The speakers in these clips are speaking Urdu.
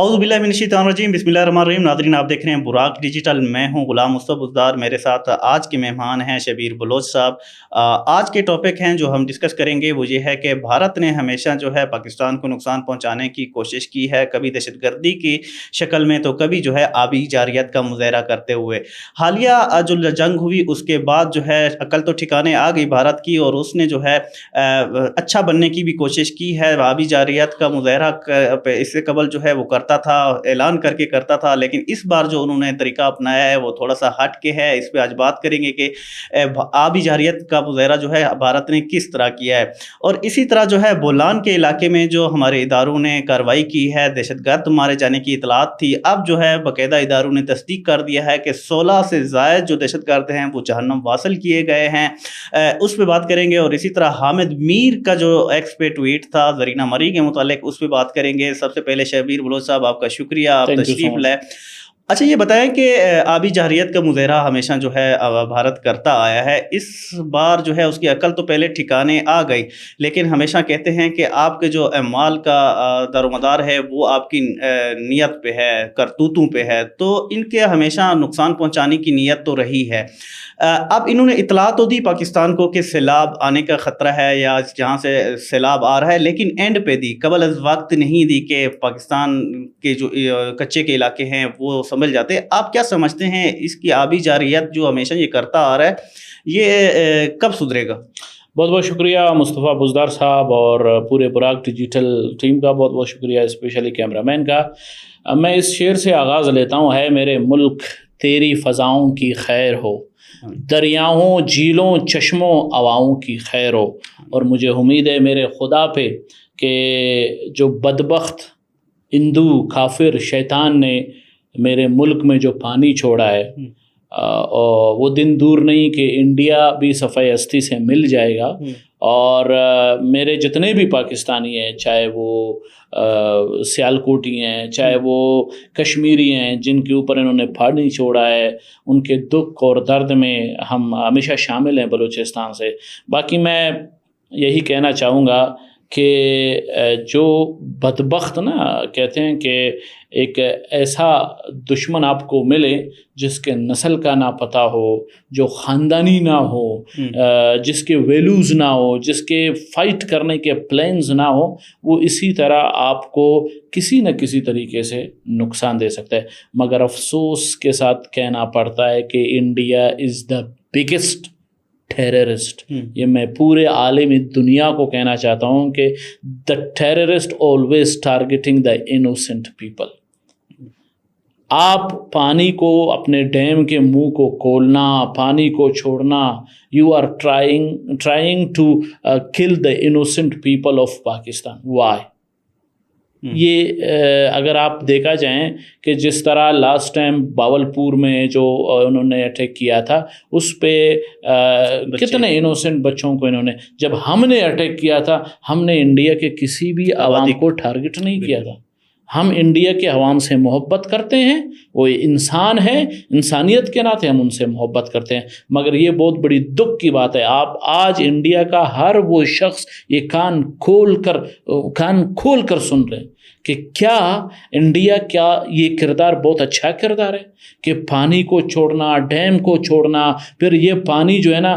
اعوذ باللہ من الشیطان الرجیم، بسم اللہ الرحمن الرحیم۔ ناظرین، آپ دیکھ رہے ہیں براق ڈیجیٹل، میں ہوں غلام مصطفیٰ بزدار، میرے ساتھ آج کے مہمان ہیں شبیر بلوچ صاحب۔ آج کے ٹاپک ہیں جو ہم ڈسکس کریں گے وہ یہ ہے کہ بھارت نے ہمیشہ جو ہے پاکستان کو نقصان پہنچانے کی کوشش کی ہے، کبھی دہشت گردی کی شکل میں تو کبھی جو ہے آبی جارحیت کا مظاہرہ کرتے ہوئے۔ حالیہ جو جنگ ہوئی اس کے بعد جو ہے عقل تو ٹھکانے آ گئی بھارت کی، اور اس نے جو ہے اچھا بننے کی بھی کوشش کی ہے۔ آبی جارحیت کا مظاہرہ اس سے قبل جو ہے وہ کرتا تھا، اعلان کر کے کرتا تھا، لیکن اس بار جو انہوں نے طریقہ اپنایا ہے وہ تھوڑا سا ہٹ کے ہے۔ اس پہ آج بات کریں گے کہ آبی جارحیت کا مظاہرہ جو ہے بھارت نے کس طرح کیا ہے، اور اسی طرح جو ہے بولان کے علاقے میں جو ہمارے اداروں نے کارروائی کی ہے، دہشت گرد مارے جانے کی اطلاعات تھی، اب جو ہے باقاعدہ اداروں نے تصدیق کر دیا ہے کہ 16 سے زائد جو دہشت گرد ہیں وہ جہنم واصل کیے گئے ہیں۔ اس پہ بات کریں گے، اور اسی طرح حامد میر کا جو ایکس پہ ٹویٹ تھا زرینہ مری کے متعلق، اس پہ بات کریں گے۔ سب سے پہلے شبیر بلوچ صاحب، آپ کا شکریہ، آپ تشریف لائے۔ اچھا یہ بتائیں کہ آبی جارحیت کا مظاہرہ ہمیشہ جو ہے بھارت کرتا آیا ہے، اس بار جو ہے اس کی عقل تو پہلے ٹھکانے آ گئی، لیکن ہمیشہ کہتے ہیں کہ آپ کے جو اعمال کا دار و مدار ہے وہ آپ کی نیت پہ ہے، کرتوتوں پہ ہے، تو ان کے ہمیشہ نقصان پہنچانے کی نیت تو رہی ہے۔ اب انہوں نے اطلاع تو دی پاکستان کو کہ سیلاب آنے کا خطرہ ہے یا جہاں سے سیلاب آ رہا ہے، لیکن اینڈ پہ دی، قبل از وقت نہیں دی کہ پاکستان کے جو کچے کے علاقے ہیں وہ سنبھل جاتے۔ آپ کیا سمجھتے ہیں اس کی آبی جارحیت جو ہمیشہ یہ کرتا آ رہا ہے، یہ کب سدھرے گا؟ بہت بہت شکریہ مصطفیٰ بزدار صاحب اور پورے براق ڈیجیٹل ٹیم کا، بہت بہت شکریہ اسپیشلی کیمرہ مین کا۔ میں اس شعر سے آغاز لیتا ہوں: ہے میرے ملک تیری فضاؤں کی خیر ہو، دریاؤں جھیلوں چشموں اواؤں کی خیر ہو، اور مجھے امید ہے میرے خدا پہ کہ جو بدبخت ہندو کافر شیطان نے میرے ملک میں جو پانی چھوڑا ہے، اور وہ دن دور نہیں کہ انڈیا بھی صفحہ ہستی سے مل جائے گا، اور میرے جتنے بھی پاکستانی ہیں، چاہے وہ سیالکوٹی ہیں، چاہے وہ کشمیری ہیں، جن کے اوپر انہوں نے پھاڑی چھوڑا ہے، ان کے دکھ اور درد میں ہم ہمیشہ شامل ہیں بلوچستان سے۔ باقی میں یہی کہنا چاہوں گا کہ جو بدبخت کہتے ہیں کہ ایک ایسا دشمن آپ کو ملے جس کے نسل کا نہ پتہ ہو، جو خاندانی نہ ہو، جس کے ویلیوز نہ ہو، جس کے فائٹ کرنے کے پلانز نہ ہو، وہ اسی طرح آپ کو کسی نہ کسی طریقے سے نقصان دے سکتا ہے۔ مگر افسوس کے ساتھ کہنا پڑتا ہے کہ India is the biggest terrorist. یہ میں پورے عالمی دنیا کو کہنا چاہتا ہوں کہ the terrorist always targeting the innocent people. آپ پانی کو، اپنے ڈیم کے منہ کو کھولنا، پانی کو چھوڑنا، you are trying to kill the innocent people of Pakistan. Why? یہ اگر آپ دیکھا جائیں کہ جس طرح لاسٹ ٹائم باولپور میں جو انہوں نے اٹیک کیا تھا، اس پہ کتنے انوسنٹ بچوں کو انہوں نے، جب ہم نے اٹیک کیا تھا ہم نے انڈیا کے کسی بھی عوام کو ٹارگٹ نہیں کیا تھا۔ ہم انڈیا کے عوام سے محبت کرتے ہیں، وہ انسان ہے، انسانیت کے ناطے ہم ان سے محبت کرتے ہیں، مگر یہ بہت بڑی دکھ کی بات ہے، آپ آج انڈیا کا ہر وہ شخص یہ کان کھول کر سن رہے ہیں کہ کیا انڈیا کا یہ کردار بہت اچھا کردار ہے کہ پانی کو چھوڑنا، ڈیم کو چھوڑنا، پھر یہ پانی جو ہے نا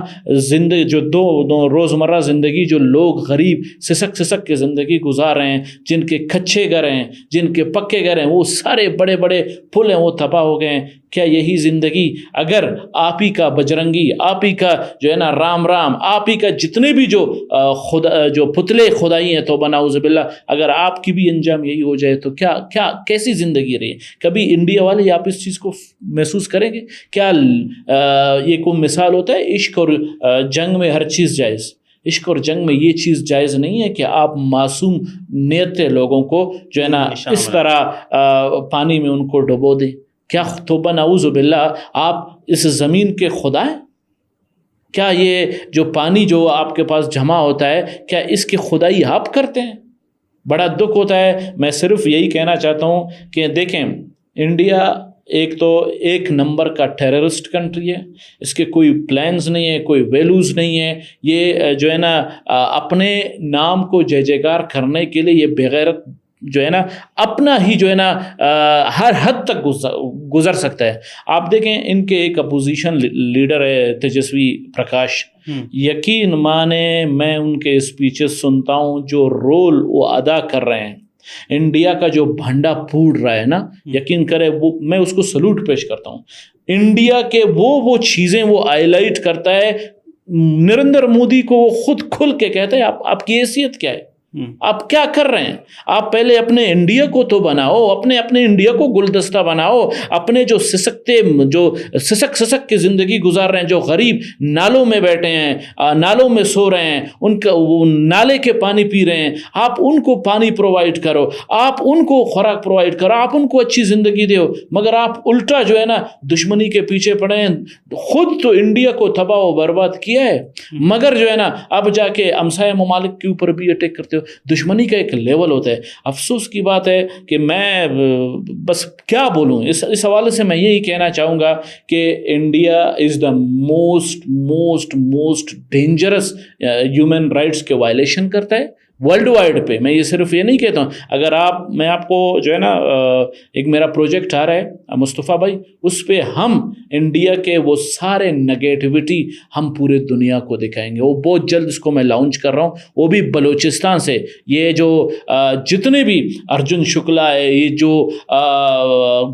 زندگی جو دو روزمرہ زندگی جو لوگ غریب سسک کے زندگی گزار رہے ہیں، جن کے کچے گھر ہیں، جن کے پکے گھر ہیں، وہ سارے بڑے بڑے پل ہیں وہ تباہ ہو گئے ہیں۔ کیا یہی زندگی اگر آپ ہی کا بجرنگی، آپ ہی کا جو ہے نا رام آپ ہی کا جتنے بھی جو پتلے خدائی ہیں، توبہ نعوذ باللہ، اگر آپ کی بھی انجام یہی ہو جائے تو کیا کیسی زندگی رہی؟ کبھی انڈیا والے آپ اس چیز کو محسوس کریں گے؟ کیا یہ کوئی مثال ہوتا ہے عشق اور جنگ میں ہر چیز جائز؟ عشق اور جنگ میں یہ چیز جائز نہیں ہے کہ آپ معصوم نیت لوگوں کو جو ہے نا اس طرح پانی میں ان کو ڈبو دیں۔ کیا توبہ نعوذ باللہ آپ اس زمین کے خدا ہیں؟ کیا یہ جو پانی جو آپ کے پاس جمع ہوتا ہے، کیا اس کی خدائی آپ کرتے ہیں؟ بڑا دکھ ہوتا ہے۔ میں صرف یہی کہنا چاہتا ہوں کہ دیکھیں، انڈیا ایک نمبر کا ٹیررسٹ کنٹری ہے، اس کے کوئی پلانز نہیں ہے، کوئی ویلیوز نہیں ہے۔ یہ جو ہے نا اپنے نام کو جے جے کار کرنے کے لیے یہ بغیرت جو ہے نا اپنا ہی جو ہے نا ہر حد تک گزر سکتا ہے. آپ دیکھیں ان کے ایک اپوزیشن لیڈر ہے تیجسوی پرکاش, یقین مانے میں ان کے اسپیچز سنتا ہوں, جو رول وہ ادا کر رہے ہیں, انڈیا کا جو بھنڈا پھوڑ رہا ہے نا, یقین کرے وہ میں اس کو سلوٹ پیش کرتا ہوں. انڈیا کے وہ چیزیں وہ ہائی لائٹ کرتا ہے. نریندر مودی کو وہ خود کھل کے کہتا ہے آپ کی حیثیت کیا ہے, آپ کیا کر رہے ہیں, آپ پہلے اپنے انڈیا کو تو بناؤ, اپنے انڈیا کو گلدستہ بناؤ. اپنے جو سسک کی زندگی گزار رہے ہیں, جو غریب نالوں میں بیٹھے ہیں, نالوں میں سو رہے ہیں, ان کا وہ نالے کے پانی پی رہے ہیں, آپ ان کو پانی پرووائڈ کرو, آپ ان کو خوراک پرووائڈ کرو, آپ ان کو اچھی زندگی دو. مگر آپ الٹا جو ہے نا دشمنی کے پیچھے پڑے ہیں. خود تو انڈیا کو تباہ و برباد کیا ہے, مگر جو ہے نا اب جا کے ہمسایہ ممالک کے اوپر بھی اٹیک کرتے ہو. دشمنی کا ایک لیول ہوتا ہے. افسوس کی بات ہے کہ میں بس کیا بولوں اس حوالے سے, میں یہی کہنا چاہوں گا کہ India is the most dangerous human rights کے وائلیشن کرتا ہے ورلڈ وائڈ پہ. میں یہ صرف یہ نہیں کہتا ہوں. اگر میں آپ کو جو ہے نا ایک میرا پروجیکٹ آ رہا ہے مصطفیٰ بھائی, اس پہ ہم انڈیا کے وہ سارے نگیٹیوٹی ہم پورے دنیا کو دکھائیں گے. وہ بہت جلد اس کو میں لانچ کر رہا ہوں, وہ بھی بلوچستان سے. یہ جو جتنے بھی ارجن شکلا ہے, یہ جو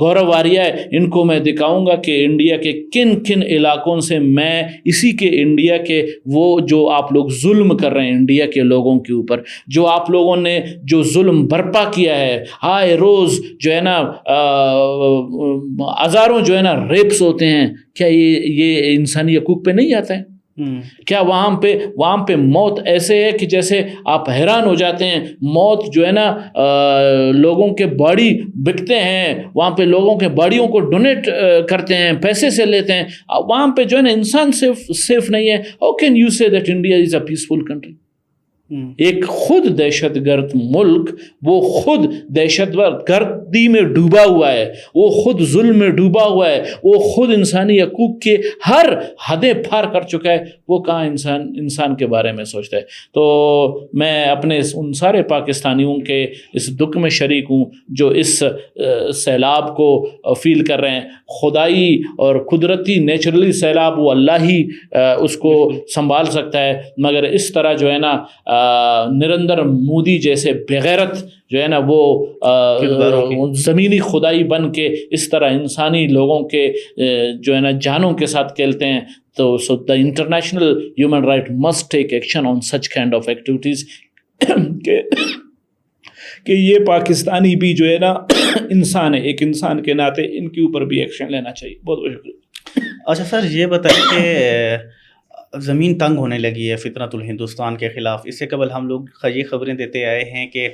گورو آریہ ہے, ان کو میں دکھاؤں گا کہ انڈیا کے کن علاقوں سے میں اسی کے انڈیا کے وہ جو آپ لوگ ظلم کر رہے ہیں انڈیا کے لوگوں کے اوپر, جو آپ لوگوں نے جو ظلم برپا کیا ہے, آئے روز جو ہے نا ہزاروں جو ہے نا ریپس ہوتے ہیں, کیا یہ انسانی حقوق پہ نہیں آتا ہے؟ کیا وہاں پہ موت ایسے ہے کہ جیسے آپ حیران ہو جاتے ہیں. موت جو ہے نا لوگوں کے باڈی بکتے ہیں, وہاں پہ لوگوں کے باڈیوں کو ڈونیٹ کرتے ہیں, پیسے سے لیتے ہیں. وہاں پہ جو ہے نا انسان سیف نہیں ہے. ہاؤ کین یو سے that India is a peaceful country? ایک خود دہشت گرد ملک, وہ خود دہشت گردی میں ڈوبا ہوا ہے, وہ خود ظلم میں ڈوبا ہوا ہے, وہ خود انسانی حقوق کے ہر حدیں پار کر چکا ہے, وہ کہاں انسان کے بارے میں سوچتا ہے. تو میں اپنے ان سارے پاکستانیوں کے اس دکھ میں شریک ہوں جو اس سیلاب کو فیل کر رہے ہیں. خدائی اور قدرتی نیچرلی سیلاب وہ اللہ ہی اس کو سنبھال سکتا ہے, مگر اس طرح جو ہے نا نریندر مودی جیسے بغیرت جو ہے نا وہ زمینی خدائی بن کے اس طرح انسانی لوگوں کے جو ہے نا جانوں کے ساتھ کھیلتے ہیں. تو so the international human right must take action on such kind of activities کہ یہ پاکستانی بھی جو ہے نا انسان ہے, ایک انسان کے ناطے ان کے اوپر بھی ایکشن لینا چاہیے. بہت بہت شکریہ. اچھا سر, یہ بتائیں کہ زمین تنگ ہونے لگی ہے فطرت الہندوستان کے خلاف. اس سے قبل ہم لوگ یہ خبریں دیتے آئے ہیں کہ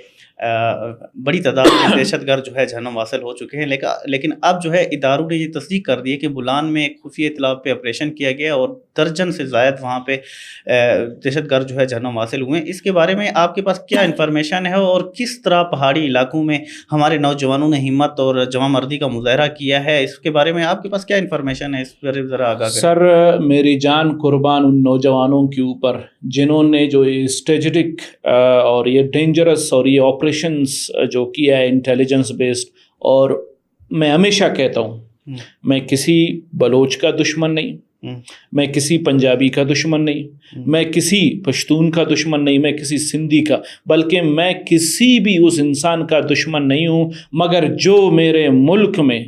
بڑی تعداد میں دہشت گرد جو ہے جہنم واصل ہو چکے ہیں, لیکن اب جو ہے اداروں نے یہ تصدیق کر دی ہے کہ بولان میں ایک خفیہ اطلاع پہ آپریشن کیا گیا اور درجن سے زائد وہاں پہ دہشت گرد جو ہے جہنم واصل ہوئے ہیں. اس کے بارے میں آپ کے پاس کیا انفارمیشن ہے, اور کس طرح پہاڑی علاقوں میں ہمارے نوجوانوں نے ہمت اور جواں مردی کا مظاہرہ کیا ہے, اس کے بارے میں آپ کے پاس کیا انفارمیشن ہے, اس پر ذرا آگاہ کریں. سر میری جان قربان ان نوجوانوں کے اوپر جنہوں نے جو اسٹریٹجک اور یہ ڈینجرس اور یہ آپریشنس جو کیا ہے انٹیلیجنس بیسڈ. اور میں ہمیشہ کہتا ہوں میں کسی بلوچ کا دشمن نہیں, میں کسی پنجابی کا دشمن نہیں, میں کسی پشتون کا دشمن نہیں, میں کسی سندھی کا, بلکہ میں کسی بھی اس انسان کا دشمن نہیں ہوں, مگر جو میرے ملک میں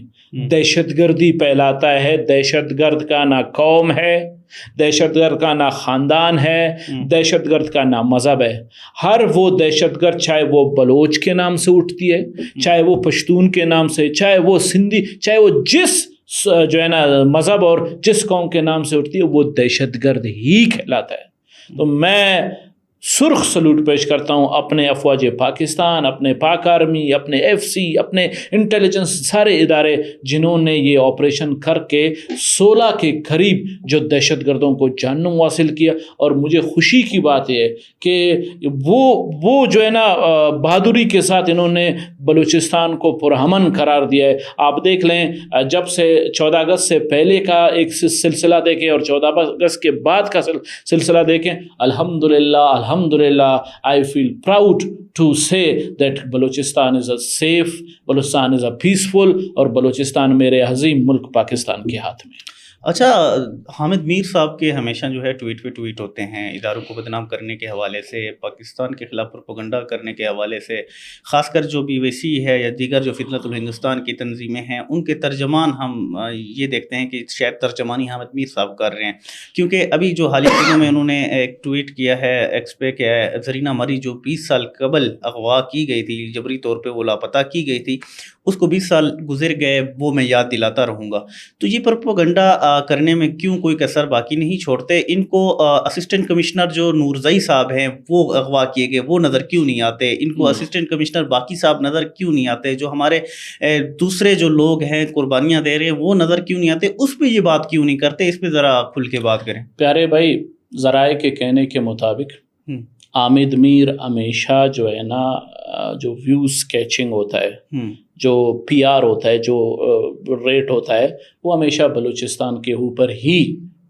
دہشت گردی پھیلاتا ہے. دہشت گرد کا نہ قوم ہے, دہشت گرد کا نہ خاندان ہے, دہشت گرد کا نہ مذہب ہے. ہر وہ دہشت گرد چاہے وہ بلوچ کے نام سے اٹھتی ہے, چاہے وہ پشتون کے نام سے, چاہے وہ سندھی, چاہے وہ جس جو ہے نا مذہب اور جس قوم کے نام سے اٹھتی ہے, وہ دہشت گرد ہی کہلاتا ہے. تو میں سرخ سلوٹ پیش کرتا ہوں اپنے افواج پاکستان, اپنے پاک آرمی, اپنے ایف سی, اپنے انٹیلیجنس سارے ادارے جنہوں نے یہ آپریشن کر کے 16 کے قریب جو دہشت گردوں کو جہنم حاصل کیا. اور مجھے خوشی کی بات یہ ہے کہ وہ جو ہے نا بہادری کے ساتھ انہوں نے بلوچستان کو پرامن قرار دیا ہے. آپ دیکھ لیں جب سے 14 اگست سے پہلے کا ایک سلسلہ دیکھیں اور 14 اگست کے بعد کا سلسلہ دیکھیں, الحمدللہ alhamdulillah, I feel proud to say that Balochistan is a safe, Balochistan is a peaceful, اور بلوچستان میرے عظیم ملک پاکستان کے ہاتھ میں. اچھا، حامد میر صاحب کے ہمیشہ جو ہے ٹویٹ پہ ٹویٹ ہوتے ہیں اداروں کو بدنام کرنے کے حوالے سے، پاکستان کے خلاف پروپیگنڈا کرنے کے حوالے سے، خاص کر جو BBC ہے یا دیگر جو فتنۃ الہندوستان کی تنظیمیں ہیں ان کے ترجمان ہم یہ دیکھتے ہیں کہ شاید ترجمانی حامد میر صاحب کر رہے ہیں، کیونکہ ابھی جو حالیہ دنوں میں انہوں نے ایک ٹویٹ کیا ہے ایکس پہ کہ زرینہ مری جو 20 سال قبل اغوا کی گئی تھی، جبری طور پہ وہ لاپتہ کی گئی تھی، اس کو 20 سال گزر گئے، وہ میں یاد دلاتا رہوں گا. تو یہ پروپیگنڈا کرنے میں کیوں کوئی کسر باقی نہیں چھوڑتے؟ ان کو اسسٹنٹ کمشنر جو نورزئی صاحب ہیں وہ اغوا کیے گئے، وہ نظر کیوں نہیں آتے؟ ان کو اسسٹنٹ کمشنر باقی صاحب نظر کیوں نہیں آتے؟ جو ہمارے دوسرے جو لوگ ہیں قربانیاں دے رہے ہیں وہ نظر کیوں نہیں آتے؟ اس پہ یہ بات کیوں نہیں کرتے؟ اس پہ ذرا کھل کے بات کریں. پیارے بھائی، ذرائع کے کہنے کے مطابق حامد میر ہمیشہ جو ہے نا، جو ویوز کیچنگ ہوتا ہے، جو PR ہوتا ہے، جو ریٹ ہوتا ہے، وہ ہمیشہ بلوچستان کے اوپر ہی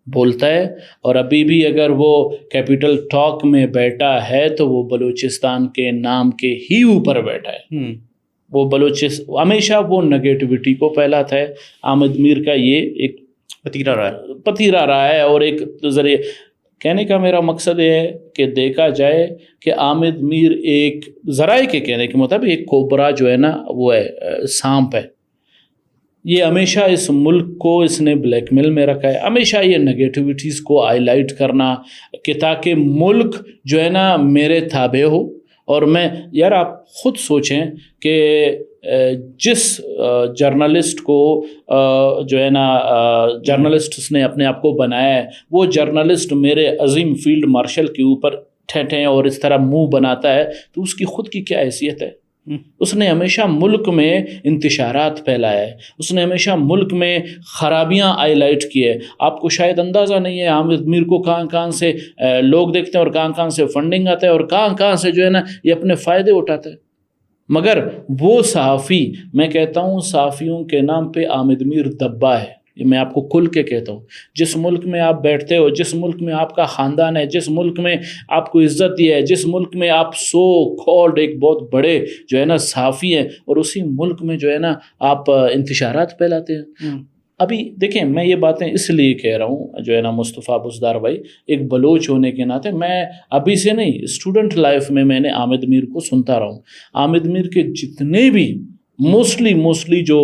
بولتا ہے. اور ابھی بھی اگر وہ کیپٹل ٹاک میں بیٹھا ہے تو وہ بلوچستان کے نام کے ہی اوپر بیٹھا ہے. وہ ہمیشہ وہ نگیٹیوٹی کو پھیلاتا ہے. حامد میر کا یہ ایک پتیرا رہا ہے. اور ایک ذریعے کہنے کا میرا مقصد یہ ہے کہ دیکھا جائے کہ حامد میر ایک ذرائع کے کہنے کے مطابق ایک کوبرا جو ہے نا، وہ ہے سانپ ہے. یہ ہمیشہ اس ملک کو اس نے بلیک میل میں رکھا ہے، ہمیشہ یہ نگیٹیوٹیز کو ہائی لائٹ کرنا کہ تاکہ ملک جو ہے نا میرے تابع ہو. اور میں یار آپ خود سوچیں کہ جس جرنلسٹ کو جو ہے نا جرنلسٹ اس نے اپنے آپ کو بنایا ہے، وہ جرنلسٹ میرے عظیم فیلڈ مارشل کے اوپر ٹھہٹیں اور اس طرح منہ بناتا ہے تو اس کی خود کی کیا حیثیت ہے؟ اس نے ہمیشہ ملک میں انتشارات پھیلایا ہے، اس نے ہمیشہ ملک میں خرابیاں ہائی لائٹ کی ہے. آپ کو شاید اندازہ نہیں ہے حامد میر کو کہاں سے لوگ دیکھتے ہیں اور کہاں سے فنڈنگ آتا ہے اور کہاں سے جو ہے نا یہ اپنے فائدے اٹھاتا ہے. مگر وہ صحافی، میں کہتا ہوں صحافیوں کے نام پہ حامد میر دبا ہے. یہ میں آپ کو کھل کے کہتا ہوں. جس ملک میں آپ بیٹھتے ہو، جس ملک میں آپ کا خاندان ہے، جس ملک میں آپ کو عزت دی ہے، جس ملک میں آپ سو کالڈ ایک بہت بڑے جو ہے نا صحافی ہیں، اور اسی ملک میں جو ہے نا آپ انتشارات پھیلاتے ہیں. ابھی دیکھیں، میں یہ باتیں اس لیے کہہ رہا ہوں جو ہے نا مصطفیٰ بزدار بھائی، ایک بلوچ ہونے کے ناطے میں ابھی سے نہیں، اسٹوڈنٹ لائف میں نے حامد میر کو سنتا رہا ہوں. حامد میر کے جتنے بھی موسٹلی جو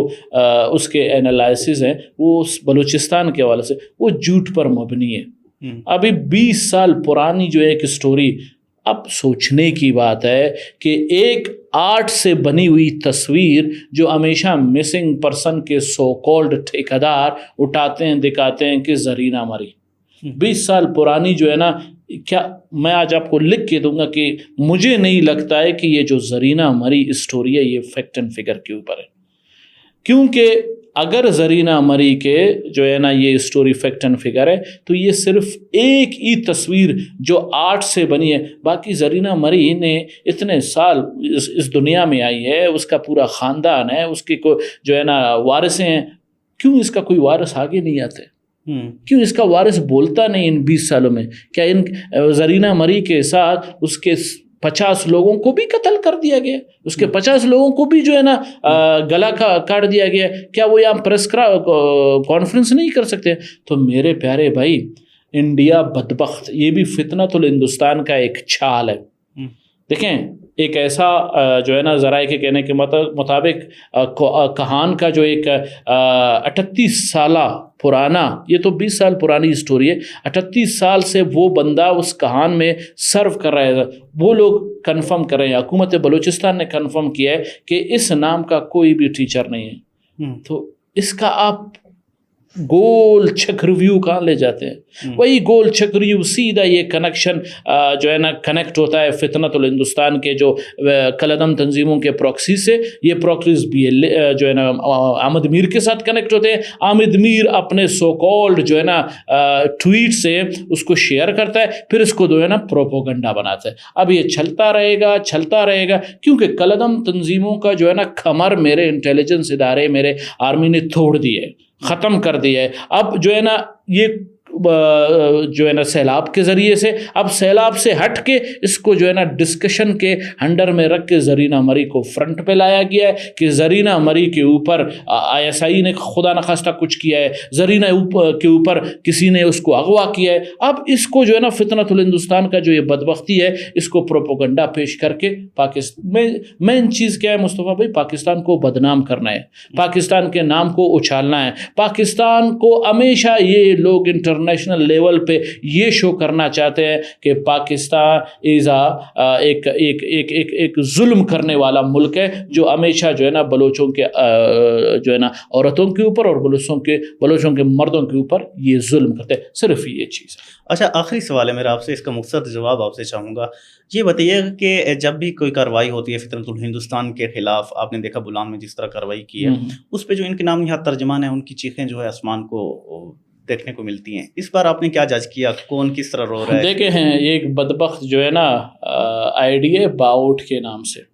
اس کے انالائسز ہیں وہ بلوچستان کے حوالے سے وہ جھوٹ پر مبنی ہے. ابھی 20 سال پرانی جو ایک سٹوری، اب سوچنے کی بات ہے کہ ایک آرٹ سے بنی ہوئی تصویر جو ہمیشہ مسنگ پرسن کے سو کالڈ ٹھیکیدار اٹھاتے ہیں، دکھاتے ہیں کہ زرینہ مری 20 سال پرانی جو ہے نا، کیا میں آج آپ کو لکھ کے دوں گا کہ مجھے نہیں لگتا ہے کہ یہ جو زرینہ مری اسٹوری ہے یہ فیکٹ اینڈ فگر کے اوپر ہے. کیونکہ اگر زرینہ مری کے جو ہے نا یہ اسٹوری فیکٹ اینڈ فگر ہے تو یہ صرف ایک ہی تصویر جو آرٹ سے بنی ہے. باقی زرینہ مری نے اتنے سال اس دنیا میں آئی ہے، اس کا پورا خاندان ہے، اس کے جو ہے نا وارثیں ہیں. کیوں اس کا کوئی وارث آگے نہیں آتے؟ کیوں اس کا وارث بولتا نہیں ان 20 سالوں میں؟ کیا ان زرینہ مری کے ساتھ اس کے 50 لوگوں کو بھی قتل کر دیا گیا؟ اس کے 50 لوگوں کو بھی جو ہے نا گلا کاٹ دیا گیا؟ کیا وہ یہاں پریس کانفرنس نہیں کر سکتے؟ تو میرے پیارے بھائی، انڈیا بدبخت، یہ بھی فتنۃ الہندوستان کا ایک چھال ہے. دیکھیں، ایک ایسا جو ہے نا ذرائع کے کہنے کے مطابق کہان کا جو ایک 38 سالہ پرانا، یہ تو 20 سال پرانی اسٹوری ہے، 38 سال سے وہ بندہ اس کہان میں سرو کر رہا ہے. وہ لوگ کنفرم کر رہے ہیں، حکومت بلوچستان نے کنفرم کیا ہے کہ اس نام کا کوئی بھی ٹیچر نہیں ہے. تو اس کا آپ گول چکر ویو کہاں لے جاتے ہیں؟ وہی گول چکر ویو سیدھا یہ کنیکشن جو ہے نا کنیکٹ ہوتا ہے فتنۃ الہندوستان کے جو کلعدم تنظیموں کے پراکسی سے. یہ پراکسیز بھی جو ہے نا حامد میر کے ساتھ کنیکٹ ہوتے ہیں. حامد میر اپنے سو کالڈ جو ہے نا ٹویٹ سے اس کو شیئر کرتا ہے، پھر اس کو جو ہے نا پروپوگنڈا بناتا ہے. اب یہ چلتا رہے گا کیونکہ کلعدم تنظیموں کا جو ہے نا کمر میرے انٹیلیجنس ادارے، میرے آرمی نے توڑ دی ہے، ختم کر دیا ہے. اب جو ہے نا یہ جو ہے نا سیلاب کے ذریعے سے. اب سیلاب سے ہٹ کے اس کو جو ہے نا ڈسکشن کے انڈر میں رکھ کے زرینہ مری کو فرنٹ پہ لایا گیا ہے کہ زرینہ مری کے اوپر ISI نے خدا نخواستہ کچھ کیا ہے, زرینہ کے اوپر کسی نے اس کو اغوا کیا ہے. اب اس کو جو ہے نا فتنۃ الہندوستان کا جو یہ بدبختی ہے اس کو پروپیگنڈا پیش کر کے پاکستان میں مین چیز کیا ہے مصطفیٰ بھائی, پاکستان کو بدنام کرنا ہے, پاکستان کے نام کو اچھالنا ہے, پاکستان کو ہمیشہ یہ لوگ انٹرنیشنل لیول پہ یہ شو کرنا چاہتے ہیں کہ پاکستان ایک ظلم کرنے والا ملک ہے جو ہمیشہ جو ہے نا بلوچوں کے جو ہے نا عورتوں کے اوپر اور بلوچوں کے مردوں کے اوپر یہ ظلم کرتے ہیں. صرف یہ چیز ہے. اچھا, آخری سوال ہے میرا آپ سے, اس کا مختصر جواب آپ سے چاہوں گا. یہ بتائیے کہ جب بھی کوئی کارروائی ہوتی ہے فتنۃ الہندوستان کے خلاف, آپ نے دیکھا بولان میں جس طرح کارروائی کی ہے, اس پہ جو ان کے نام نہاد ترجمان ہیں ان کی چیخیں جو ہے آسمان کو دیکھنے کو ملتی ہیں. اس بار آپ نے کیا جج کیا, کون کس طرح رو رہا ہے؟ دیکھے ہیں ایک بدبخت جو ہے نا آئیڈی ہے باؤٹ کے نام سے,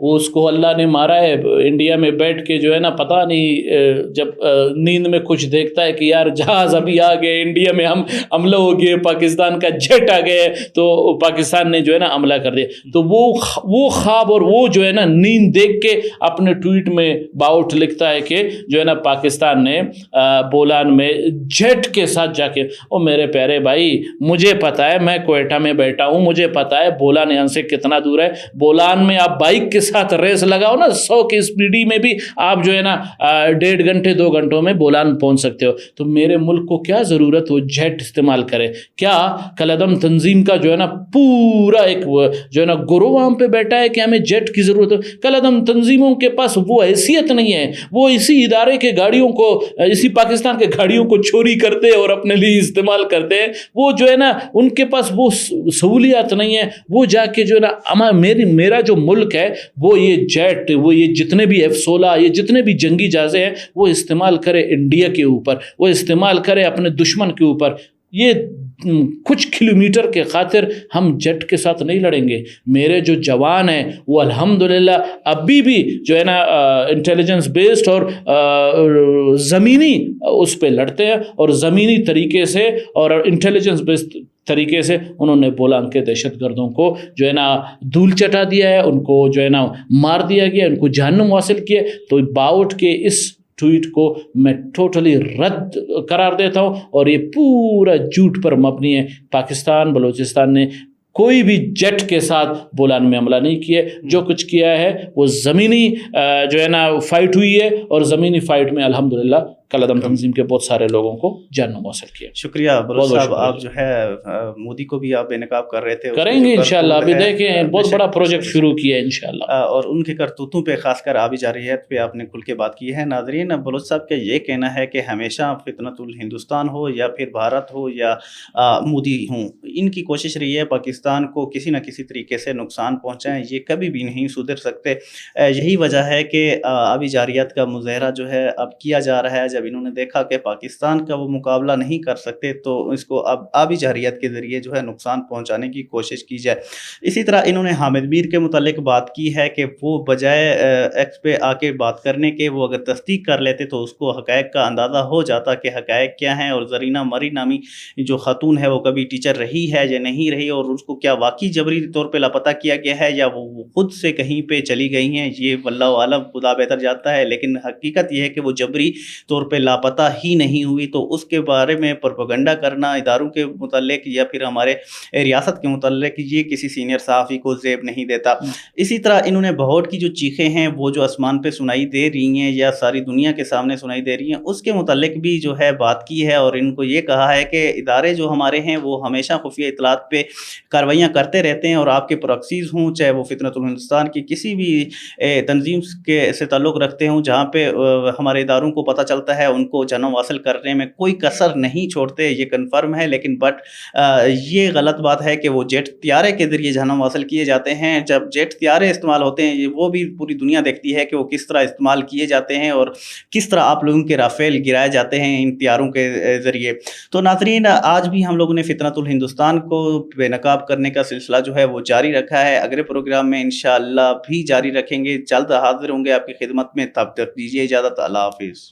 وہ اس کو اللہ نے مارا ہے انڈیا میں بیٹھ کے جو ہے نا, پتہ نہیں جب نیند میں کچھ دیکھتا ہے کہ یار جہاز ابھی آ گئے, انڈیا میں ہم حملہ ہو گئے, پاکستان کا جیٹ آ گئے, تو پاکستان نے جو ہے نا حملہ کر دیا. تو وہ خواب اور وہ جو ہے نا نیند دیکھ کے اپنے ٹویٹ میں باؤٹ لکھتا ہے کہ جو ہے نا پاکستان نے بولان میں جیٹ کے ساتھ جا کے, او میرے پیارے بھائی مجھے پتہ ہے, میں کوئٹہ میں بیٹھا ہوں, مجھے پتہ ہے بولان یہاں سے کتنا دور ہے. بولان میں آپ بائک کے ساتھ ریس لگاؤ نا 100 کی اسپیڈی میں بھی آپ جو ہے نا 1.5 گھنٹے 2 گھنٹوں میں بولان پہنچ سکتے ہو. تو میرے ملک کو کیا ضرورت وہ جیٹ استعمال کرے؟ کیا کالعدم تنظیم کا جو ہے نا پورا ایک جو ہے نا گروہ وہاں پہ بیٹھا ہے کہ ہمیں جیٹ کی ضرورت ہے؟ کالعدم تنظیموں کے پاس وہ حیثیت نہیں ہے, وہ اسی ادارے کے گاڑیوں کو, اسی پاکستان کے گاڑیوں کو چوری کرتے اور اپنے لیے استعمال کرتے ہیں. وہ جو ہے نا ان کے پاس وہ سہولیات نہیں ہے. وہ جا کے جو ہے نا میرا جو ملک ہے وہ یہ جیٹ, وہ یہ جتنے بھی F-16, یہ جتنے بھی جنگی جہازیں ہیں وہ استعمال کرے انڈیا کے اوپر, وہ استعمال کرے اپنے دشمن کے اوپر. یہ کچھ کلومیٹر کے خاطر ہم جیٹ کے ساتھ نہیں لڑیں گے. میرے جو جوان ہیں وہ الحمدللہ ابھی بھی جو ہے نا انٹیلیجنس بیسڈ اور زمینی اس پہ لڑتے ہیں, اور زمینی طریقے سے اور انٹیلیجنس بیسڈ طریقے سے انہوں نے بولان کے دہشت گردوں کو جو ہے نا دھول چٹا دیا ہے, ان کو جو ہے نا مار دیا گیا, ان کو جہنم حاصل کیا. تو باؤٹ کے اس ٹویٹ کو میں ٹوٹلی رد قرار دیتا ہوں, اور یہ پورا جھوٹ پر مبنی ہے. پاکستان بلوچستان نے کوئی بھی جیٹ کے ساتھ بولان میں حملہ نہیں کیا. جو کچھ کیا ہے وہ زمینی جو ہے نا فائٹ ہوئی ہے, اور زمینی فائٹ میں الحمدللہ کالعدم تنظیم کے بہت سارے لوگوں کو جانب حاصل کیا. شکریہ بلوچ صاحب. آپ جو ہے مودی کو بھی آپ بے نقاب کر رہے تھے, کریں گے انشاءاللہ. ابھی دیکھیں بہت بڑا پروجیکٹ شروع کیا ہے انشاءاللہ, اور ان کے کرتوتوں پہ خاص کر آبی جارحیت پہ آپ نے کھل کے بات کی ہے. ناظرین, بلوچ صاحب کا یہ کہنا ہے کہ ہمیشہ فتنۃ الہندوستان ہو یا پھر بھارت ہو یا مودی ہوں, ان کی کوشش رہی ہے پاکستان کو کسی نہ کسی طریقے سے نقصان پہنچائیں. یہ کبھی بھی نہیں سدھر سکتے. یہی وجہ ہے کہ آبی جارحیت کا مظاہرہ جو ہے اب کیا جا رہا ہے. جب انہوں نے دیکھا کہ پاکستان کا وہ مقابلہ نہیں کر سکتے تو اس کو اب آبی جارحیت کے ذریعے جو ہے نقصان پہنچانے کی کوشش کی جائے. اسی طرح انہوں نے حامد میر کے متعلق بات کی ہے کہ وہ بجائے ایکس پہ آ کے بات کرنے کے, وہ اگر تصدیق کر لیتے تو اس کو حقائق کا اندازہ ہو جاتا کہ حقائق کیا ہیں, اور زرینہ مری نامی جو خاتون ہے وہ کبھی ٹیچر رہی ہے یا نہیں رہی, اور اس کو کیا واقعی جبری طور پہ لاپتہ کیا گیا ہے یا وہ خود سے کہیں پہ چلی گئی ہیں. یہ واللہ عالم, خدا بہتر جانتا ہے. لیکن حقیقت یہ ہے کہ وہ جبری طور پہ لاپتہ ہی نہیں ہوئی. تو اس کے بارے میں پروپیگنڈا کرنا اداروں کے متعلق یا پھر ہمارے ریاست کے متعلق, یہ کسی سینئر صحافی کو زیب نہیں دیتا. اسی طرح انہوں نے بہوٹ کی جو چیخیں ہیں وہ جو آسمان پہ سنائی دے رہی ہیں یا ساری دنیا کے سامنے سنائی دے رہی ہیں, اس کے متعلق بھی جو ہے بات کی ہے, اور ان کو یہ کہا ہے کہ ادارے جو ہمارے ہیں وہ ہمیشہ خفیہ اطلاعات پہ کاروائیاں کرتے رہتے ہیں, اور آپ کے پراکسیز ہوں چاہے وہ فتنۃ الہندوستان کی کسی بھی تنظیم کے سے تعلق رکھتے ہوں, جہاں پہ ہمارے اداروں کو پتہ چلتا ہے ان کو جنم حاصل کرنے میں کوئی کسر نہیں چھوڑتے. یہ کنفرم ہے. لیکن یہ غلط بات ہے کہ وہ جیٹ طیارے کے ذریعے جہنم حاصل کیے جاتے ہیں. جب جیٹ طیارے استعمال ہوتے ہیں وہ بھی پوری دنیا دیکھتی ہے کہ وہ کس طرح استعمال کیے جاتے ہیں اور کس طرح آپ لوگوں کے رافیل گرائے جاتے ہیں ان طیاروں کے ذریعے. تو ناظرین, آج بھی ہم لوگوں نے فتنۃ الہندوستان کو بے نقاب کرنے کا سلسلہ جو ہے وہ جاری رکھا ہے. اگلے پروگرام میں انشاءاللہ بھی جاری رکھیں گے. جلد حاضر ہوں گے آپ کی خدمت میں. تب تک دیجیے اجازت. اللہ حافظ.